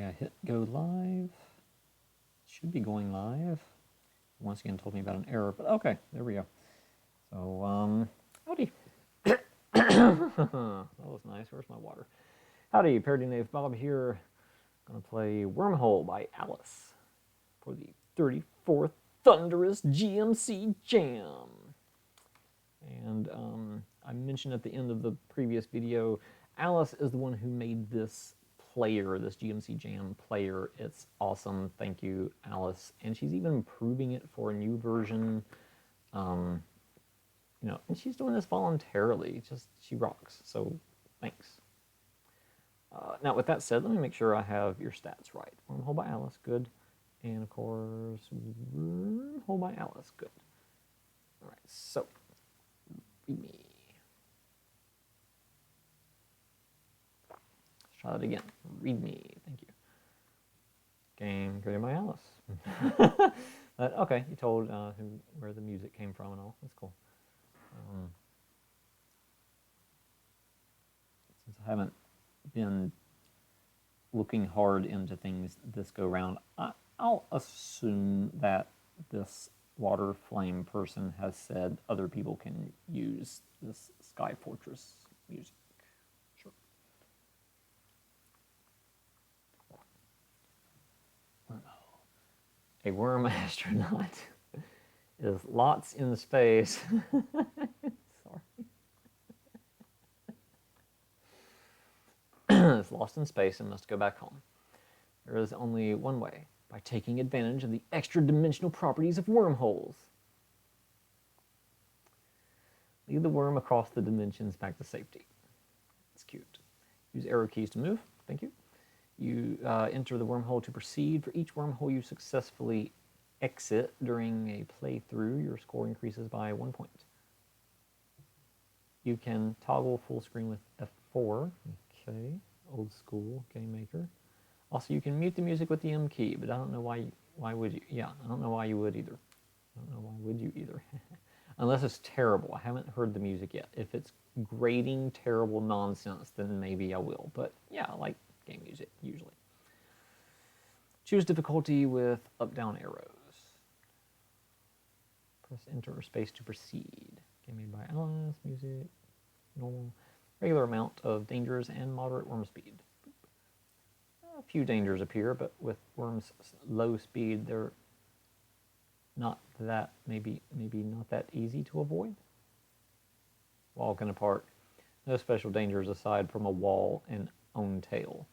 Okay, I hit go live. Should be going live. Once again told me about an error, but okay, there we go. So, howdy. That was nice. Where's my water? Howdy, ParodyKnaveBob here. Gonna play Wormhole by Alice for the 34th Thunderous GMC Jam. And I mentioned at the end of the previous video, Alice is the one who made this player, this GMC Jam player. It's awesome. Thank you, Alice. And she's even improving it for a new version. You know, and she's doing this voluntarily. Just, she rocks. So, thanks. Now, with that said, let me make sure I have your stats right. Wormhole by Alice, good. And, of course, Wormhole by Alice, good. All right, so, read me. Let's try that again. Read me. Thank you. Game created by Alice. Okay, you told where the music came from and all. That's cool. Since I haven't been looking hard into things this go round, I'll assume that this water flame person has said other people can use this Sky Fortress music. Sure. A worm astronaut is lots in space. Sorry. Is lost in space and must go back home. There is only one way, by taking advantage of the extra-dimensional properties of wormholes. Lead the worm across the dimensions back to safety. It's cute. Use arrow keys to move. Thank you. You enter the wormhole to proceed. For each wormhole you successfully exit during a playthrough, your score increases by 1 point. You can toggle full screen with F4. Okay, old school GameMaker. Also, you can mute the music with the M key, but I don't know why. Why would you? Yeah, I don't know why you would either. I don't know why would you either. Unless it's terrible. I haven't heard the music yet. If it's grating, terrible nonsense, then maybe I will. But yeah, I like game music usually. Choose difficulty with up-down arrows. Press enter or space to proceed. Game made by Alice. Music. Normal. Regular amount of dangers and moderate worm speed. A few dangers appear, but with worms low speed, they're not that, maybe not that easy to avoid. Walking apart. No special dangers aside from a wall and own tail.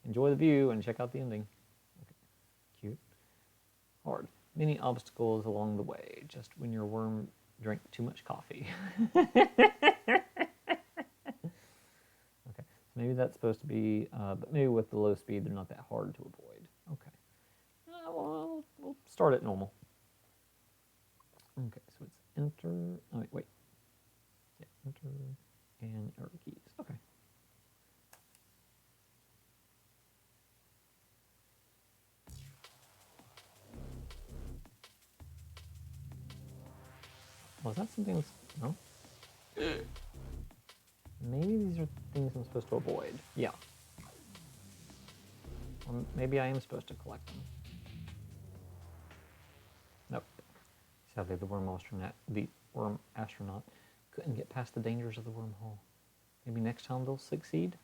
Enjoy the view and check out the ending. Okay. Cute. Hard. Many obstacles along the way, just when your worm drank too much coffee. Okay, maybe that's supposed to be, but maybe with the low speed, they're not that hard to avoid. Okay. Well, we'll start at normal. Okay, so it's enter, oh, wait. Yeah, enter and arrow keys. Okay. Was that something that's, no? Maybe these are things I'm supposed to avoid. Yeah. Or maybe I am supposed to collect them. Nope. Sadly, the worm astronaut couldn't get past the dangers of the wormhole. Maybe next time they'll succeed?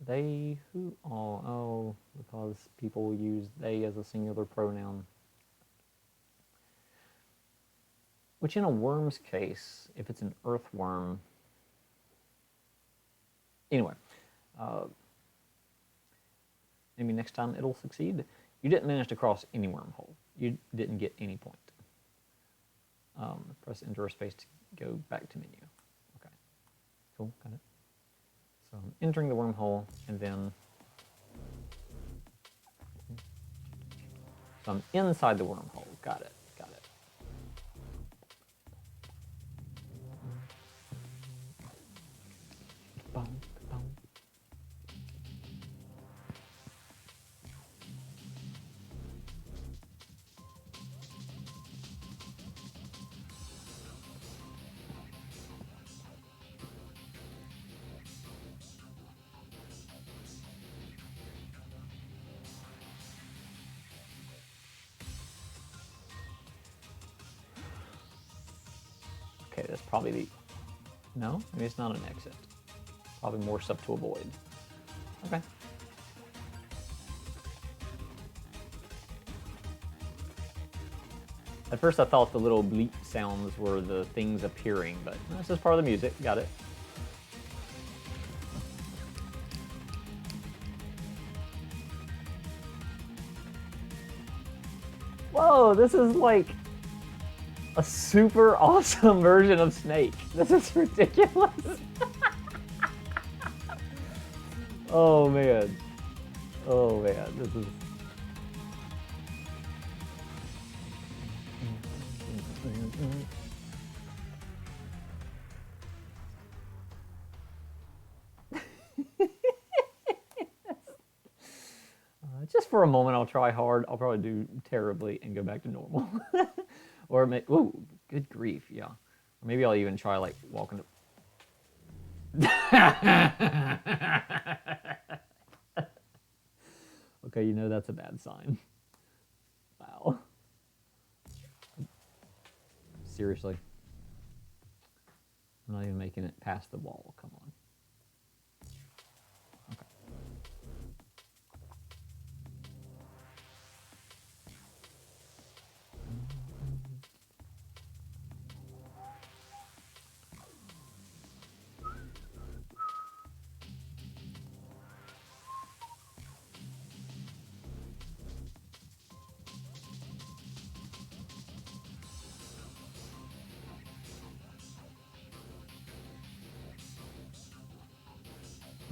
They who? Oh, because people use they as a singular pronoun. Which in a worm's case, if it's an earthworm, anyway, maybe next time it'll succeed. You didn't manage to cross any wormhole. You didn't get any point. Press enter or space to go back to menu. Okay, cool, got it. So I'm entering the wormhole and then, so I'm inside the wormhole, got it. that's probably the... No? Maybe it's not an exit. Probably more stuff to avoid. Okay. At first I thought the little bleep sounds were the things appearing, but this is part of the music. Got it. Whoa, this is like a super awesome version of Snake. This is ridiculous. Oh man. Oh man, this is... Just for a moment, I'll try hard. I'll probably do terribly and go back to normal. Or, ooh, good grief, yeah. Or maybe I'll even try, like, walking to... Okay, you know that's a bad sign. Wow. Seriously. I'm not even making it past the wall. Come on.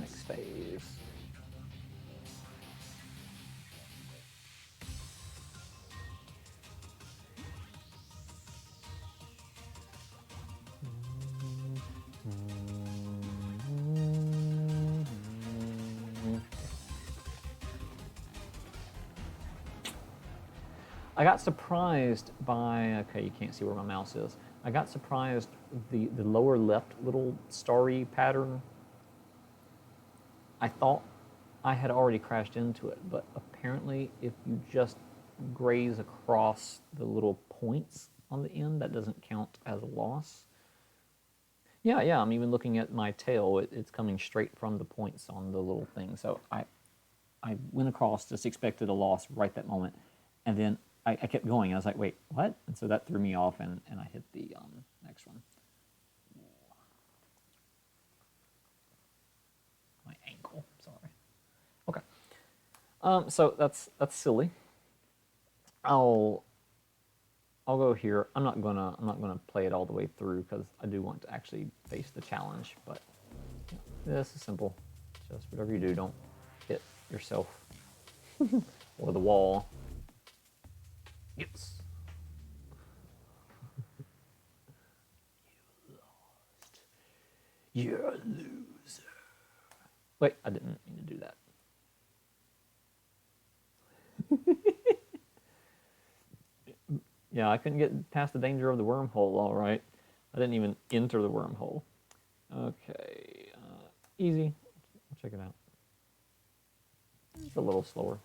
Next phase. I got surprised by, okay, you can't see where my mouse is. I got surprised the lower left little starry pattern. I thought I had already crashed into it, but apparently if you just graze across the little points on the end, that doesn't count as a loss. Yeah, I'm even looking at my tail. It's coming straight from the points on the little thing. So I went across, just expected a loss right that moment, and then I kept going. I was like, wait, what? And so that threw me off, and I hit the next one. My ankle, sorry. Okay. So that's silly. I'll go here. I'm not gonna play it all the way through because I do want to actually face the challenge. But you know, this is simple. Just whatever you do, don't hit yourself or the wall. Yes. You lost. You're a loser. Wait, I didn't mean to do that. Yeah, I couldn't get past the danger of the wormhole, all right. I didn't even enter the wormhole. Okay, easy. I'll check it out. It's a little slower.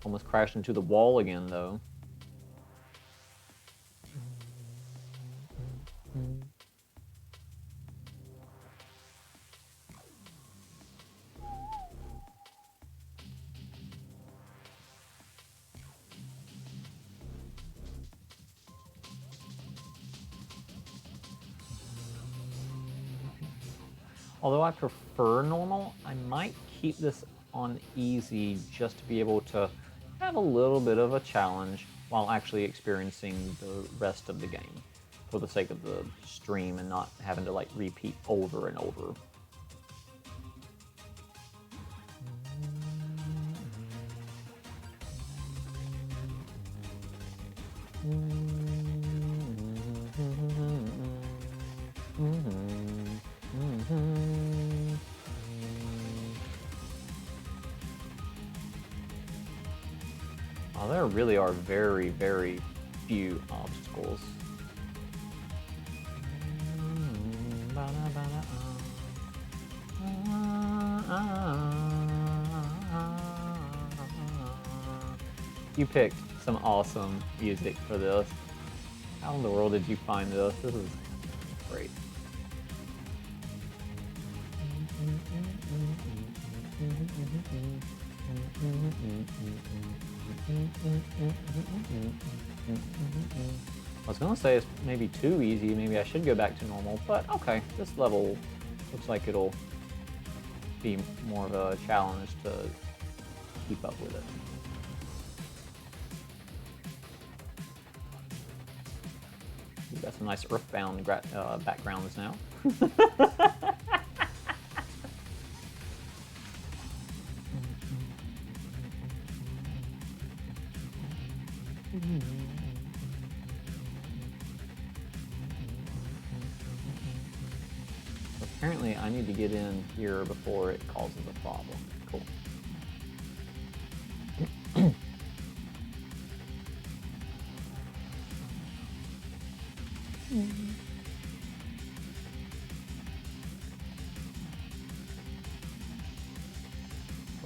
Almost crashed into the wall again, though. Although I prefer normal, I might keep this on easy just to be able to have a little bit of a challenge while actually experiencing the rest of the game for the sake of the stream and not having to like repeat over and over. Oh, there really are very, very few obstacles. You picked some awesome music for this. How in the world did you find this? This is Great. I was gonna say it's maybe too easy, maybe I should go back to normal, but okay, this level looks like it'll be more of a challenge to keep up with it. We've got some nice Earthbound backgrounds now. Apparently, I need to get in here before it causes a problem. Cool.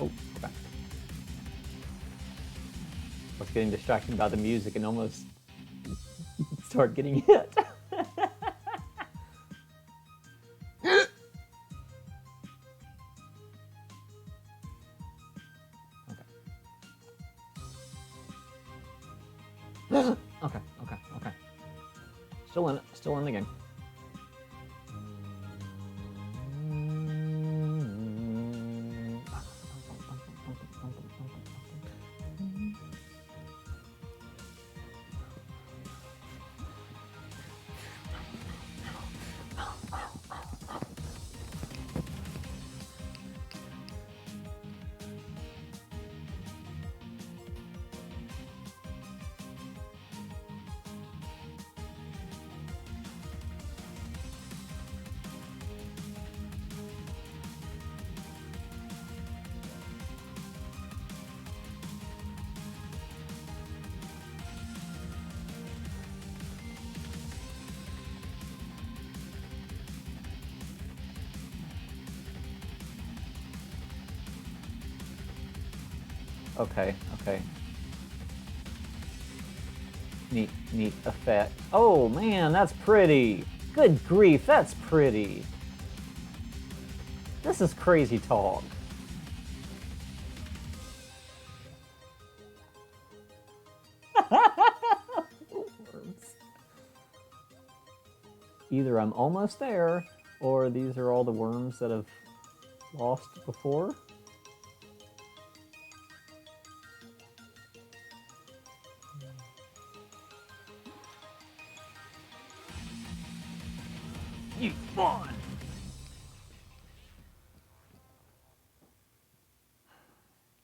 Oh, okay. I was getting distracted by the music and almost start getting hit. Okay. Still in the game. Okay. Neat effect. Oh man, that's pretty. Good grief, that's pretty. This is crazy talk. Either I'm almost there, or these are all the worms that have lost before. You won!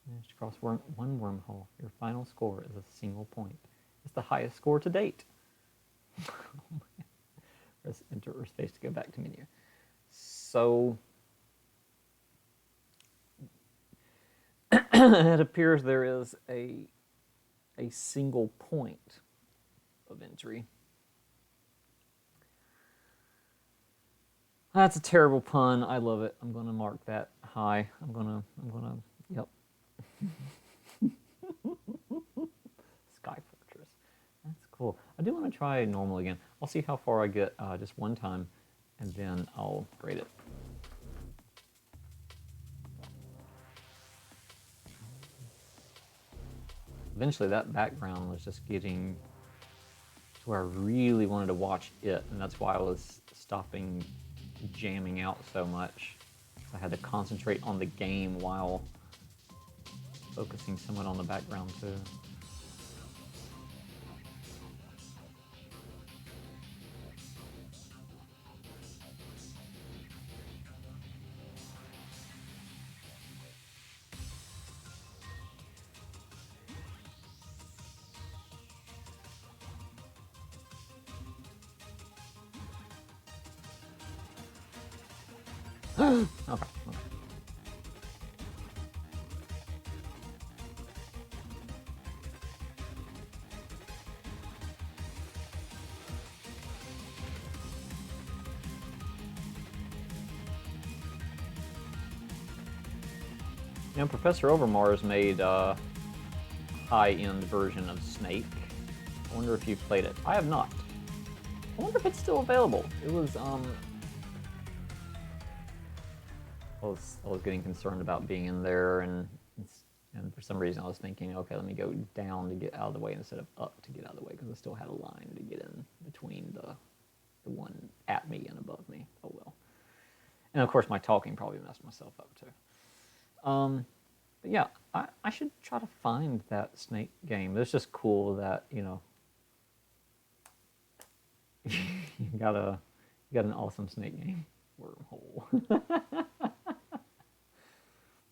Managed to cross one wormhole. Your final score is a single point. It's the highest score to date. Press enter or space to go back to menu. So it appears there is a single point of entry. That's a terrible pun. I love it. I'm gonna mark that high. I'm gonna, yep. Sky Fortress. That's cool. I do want to try normal again. I'll see how far I get just one time, and then I'll grade it. Eventually that background was just getting to where I really wanted to watch it, and that's why I was stopping jamming out so much. I had to concentrate on the game while focusing somewhat on the background too. Okay. You know, Professor Overmars made a high-end version of Snake. I wonder if you've played it. I have not. I wonder if it's still available. It was, I was getting concerned about being in there, and for some reason I was thinking, okay, let me go down to get out of the way instead of up to get out of the way, because I still had a line to get in between the one at me and above me. Oh well. And of course my talking probably messed myself up too. But yeah, I should try to find that snake game. It's just cool that, you know, you got an awesome snake game. Wormhole.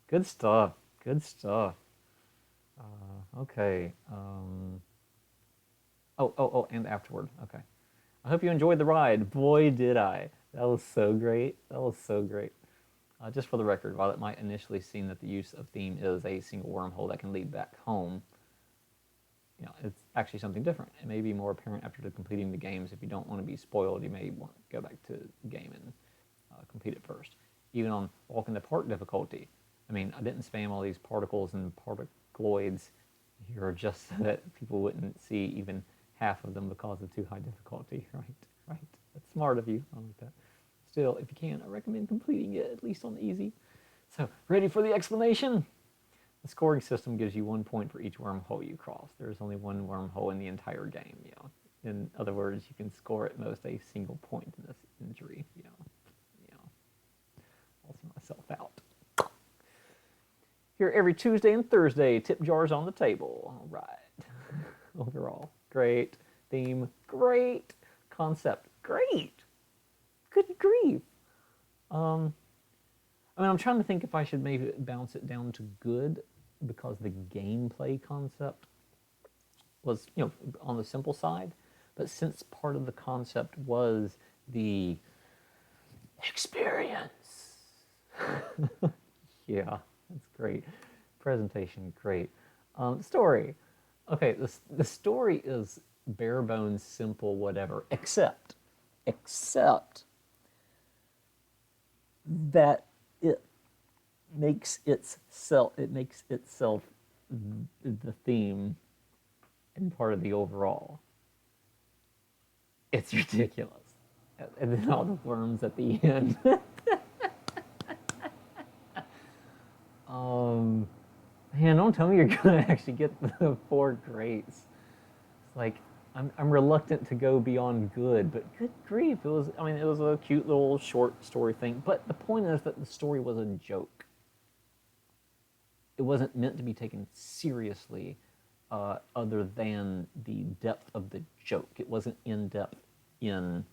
Good stuff. Good stuff. Okay. Oh, and afterward. Okay. I hope you enjoyed the ride. Boy, did I. That was so great. That was so great. Just for the record, while it might initially seem that the use of theme is a single wormhole that can lead back home, you know, it's actually something different. It may be more apparent after completing the games. If you don't want to be spoiled, you may want to go back to the game and complete it first. Even on Walk in the Park difficulty, I mean, I didn't spam all these particles and particloids here just so that people wouldn't see even half of them because of too high difficulty. Right. That's smart of you. I like that. Still, if you can, I recommend completing it, at least on easy. So, ready for the explanation? The scoring system gives you 1 point for each wormhole you cross. There's only one wormhole in the entire game, you know. In other words, you can score at most a single point in this injury, you know. Also myself out. Here every Tuesday and Thursday, tip jars on the table. All right. Overall, great. Theme, great. Concept, great. Good grief. I mean, I'm trying to think if I should maybe bounce it down to good, because the gameplay concept was, you know, on the simple side. But since part of the concept was the experience. Yeah, that's great. Presentation, great. Story. Okay, the story is bare bones, simple, whatever, except that it makes itself the theme and part of the overall. It's ridiculous. And then all the worms at the end. Man, don't tell me you're gonna actually get the 4 greats. It's like, I'm reluctant to go beyond good, but good grief, it was a cute little short story thing. But the point is that the story was a joke. It wasn't meant to be taken seriously, other than the depth of the joke. It wasn't in depth in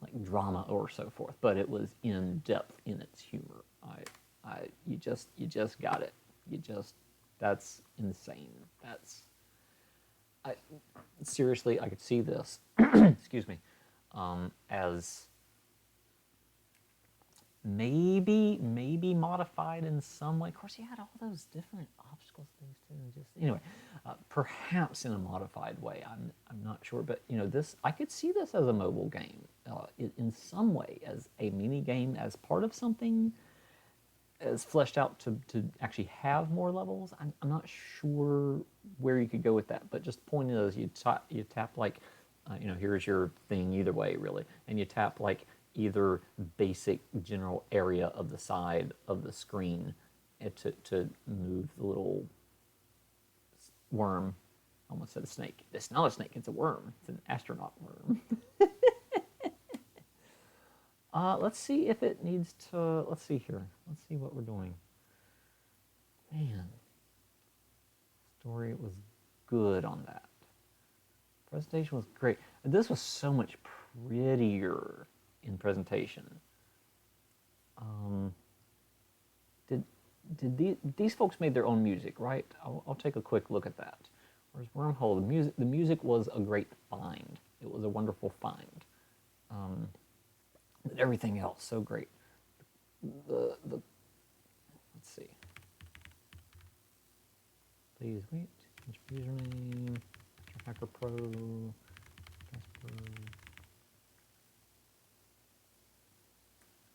like drama or so forth, but it was in depth in its humor. You just got it. That's insane. Seriously, I could see this, excuse me, as maybe modified in some way. Of course, you had all those different obstacles things too. Just anyway, perhaps in a modified way. I'm not sure, but you know, I could see this as a mobile game, in some way, as a mini game, as part of something as fleshed out to actually have more levels. I'm not sure where you could go with that, but just the point is, you tap like, you know, here's your thing either way, really, and you tap like either basic general area of the side of the screen to move the little worm. I almost said a snake. It's not a snake, it's a worm. It's an astronaut worm. Let's see if it needs to, let's see here. Let's see what we're doing. Man. Story was good on that. Presentation was great. And this was so much prettier in presentation. Did these folks made their own music, right? I'll take a quick look at that. Whereas Wormhole, the music was a great find. It was a wonderful find. But everything else, so great. Let's see. Please wait. Username. Hacker Pro. Casper.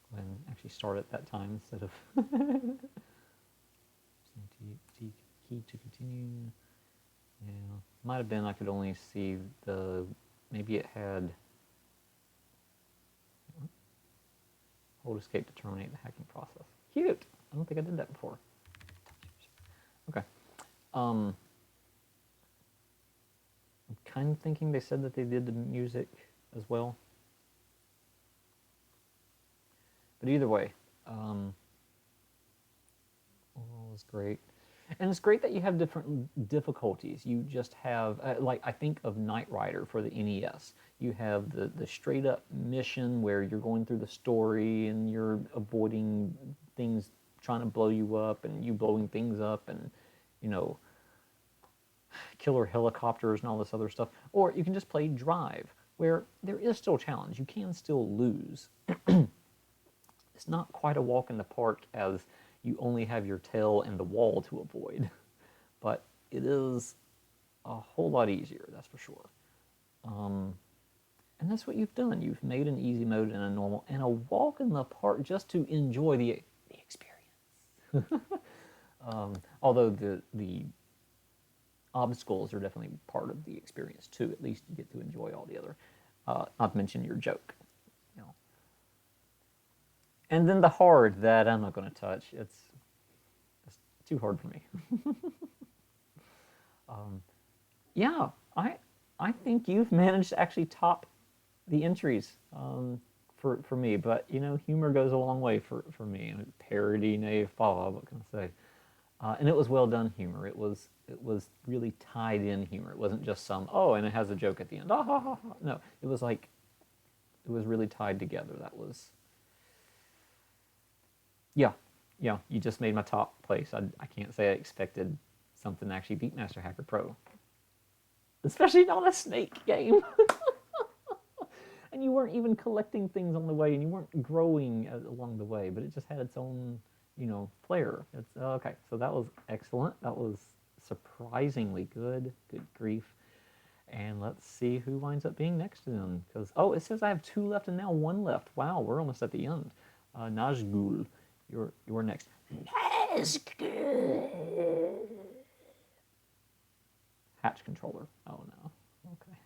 Go ahead and actually start at that time instead of key to continue. Yeah, might have been I could only see maybe it had Hold escape to terminate the hacking process. Cute. I don't think I did that before. Okay. I'm kind of thinking they said that they did the music as well. But either way, all is great. And it's great that you have different difficulties. You just have, like, I think of Knight Rider for the NES. You have the straight up mission where you're going through the story and you're avoiding things trying to blow you up and you blowing things up and, you know, killer helicopters and all this other stuff. Or you can just play Drive, where there is still a challenge. You can still lose. It's not quite a walk in the park as you only have your tail and the wall to avoid. But it is a whole lot easier, that's for sure. And that's what you've done. You've made an easy mode and a normal, and a walk in the park just to enjoy the experience. Although the obstacles are definitely part of the experience too. At least you get to enjoy all the other. Not to mention your joke. You know. And then the hard that I'm not going to touch. It's too hard for me. Yeah, I think you've managed to actually top the entries for me. But you know, humor goes a long way for me. ParodyKnaveBob, what can I say? And it was well done humor. It was really tied in humor. It wasn't just some, oh, and it has a joke at the end. Ah, ha, ha, ha. No, it was like, it was really tied together. That was, yeah, you just made my top place. I can't say I expected something to actually beat Master Hacker Pro. Especially not a snake game. And you weren't even collecting things on the way, and you weren't growing along the way, but it just had its own, you know, flair. It's okay. So that was excellent. That was surprisingly good. Good grief. And let's see who winds up being next to them. Because oh, it says I have 2 left and now 1 left. Wow, we're almost at the end. Nazgul, you're next. Nazgul. Hatch controller. Oh no. Okay.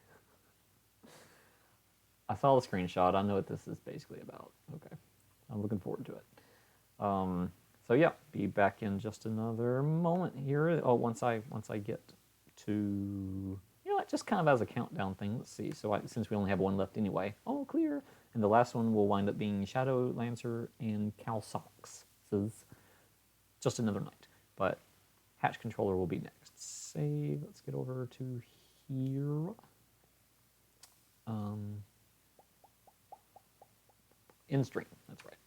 I saw the screenshot. I know what this is basically about. Okay. I'm looking forward to it. So yeah, be back in just another moment here. Oh, once I get to, you know what, just kind of as a countdown thing. Let's see. So since we only have 1 left anyway, all clear. And the last one will wind up being Shadow Lancer and Cal Sox. So just another night. But Hatch controller will be next. Save. Let's get over to here. In stream. That's right.